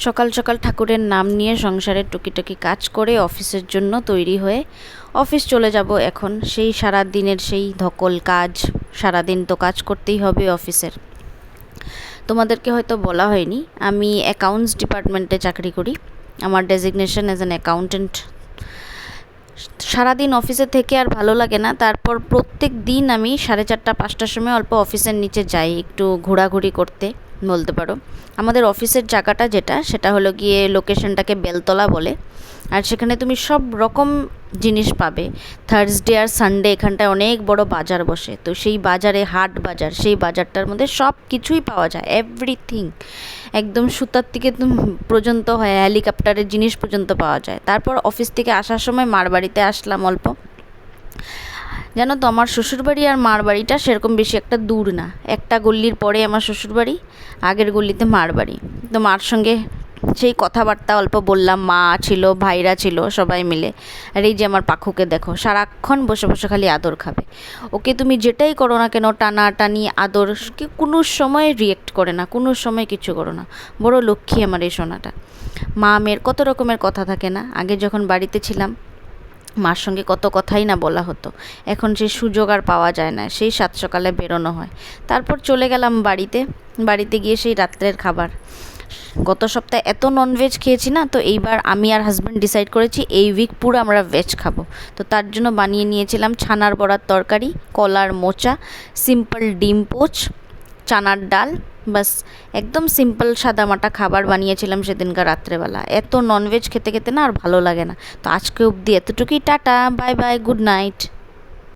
সকাল সকাল ঠাকুরের নাম নিয়ে সংসারের টুকিটাকি কাজ করে অফিসের জন্য তৈরি হয়ে অফিস চলে যাব এখন। সেই সারা দিনের সেই ধকল কাজ, সারাদিন তো কাজ করতেই হবে অফিসের। তোমাদেরকে হয়তো বলা হয়নি, আমি অ্যাকাউন্টস ডিপার্টমেন্টে চাকরি করি। আমার ডেজিগনেশন অ্যাজ অ্যান অ্যাকাউন্টেন্ট। সারাদিন অফিসে থেকে আর ভালো লাগে না, তারপর প্রত্যেক দিন আমি 4:30-5টার সময় অল্প অফিসের নিচে যাই একটু ঘোরাঘুরি করতে বলতে পারো। আমাদের অফিসের জায়গাটা সেটা হলো গিয়ে লোকেশনটাকে বেলতলা বলে, আর সেখানে তুমি সব রকম জিনিস পাবে। থার্সডে আর সানডে এখানটায় অনেক বড় বাজার বসে, তো সেই বাজারে হাট বাজার, সেই বাজারটার মধ্যে সব কিছুই পাওয়া যায়, এভরিথিং। একদম সুতার থেকে পর্যন্ত হয়, হেলিকপ্টারের জিনিস পর্যন্ত পাওয়া যায়। তারপর অফিস থেকে আসার সময় মার বাড়িতে আসলাম অল্প। জানো তো, আমার শ্বশুরবাড়ি আর মার বাড়িটা সেরকম বেশি একটা দূর না, একটা গল্লির পরে আমার শ্বশুরবাড়ি, আগের গল্লিতে মার বাড়ি। তো মার সঙ্গে সেই কথাবার্তা অল্প বললাম, মা ছিল, ভাইরা ছিল, সবাই মিলে। আর এই যে আমার পাখুকে দেখো, সারাক্ষণ বসে বসে খালি আদর খাবে। ওকে তুমি যেটাই করো না কেন, টানা টানি আদর, কোনো সময় রিয়েক্ট করে না, কোনো সময় কিছু করো না। বড় লক্ষ্মী আমার এই সোনাটা। মা মেয়ের কত রকমের কথা থাকে না, আগে যখন বাড়িতে ছিলাম মার সঙ্গে কত কথাই না বলা হতো, এখন সেই সুযোগ আর পাওয়া যায় না, সেই 7 সকালে বেরোনো হয়। তারপর চলে গেলাম বাড়িতে গিয়ে সেই রাত্রের খাবার। গত সপ্তাহে এত ননভেজ খেয়েছি না, তো এইবার আমি আর হাজব্যান্ড ডিসাইড করেছি এই উইক পুরো আমরা ভেজ খাবো। তো তার জন্য বানিয়ে নিয়েছিলাম ছানার বড়ার তরকারি, কলার মোচা, সিম্পল ডিম পোচ, চানার ডাল, বাস একদম সিম্পল সাদামাটা খাবার বানিয়েছিলাম সেদিনকার রাত্রেবেলা। এত ননভেজ খেতে খেতে না আর ভালো লাগে না। তো আজকে অবধি এতটুকুই, tata, bye bye, good night.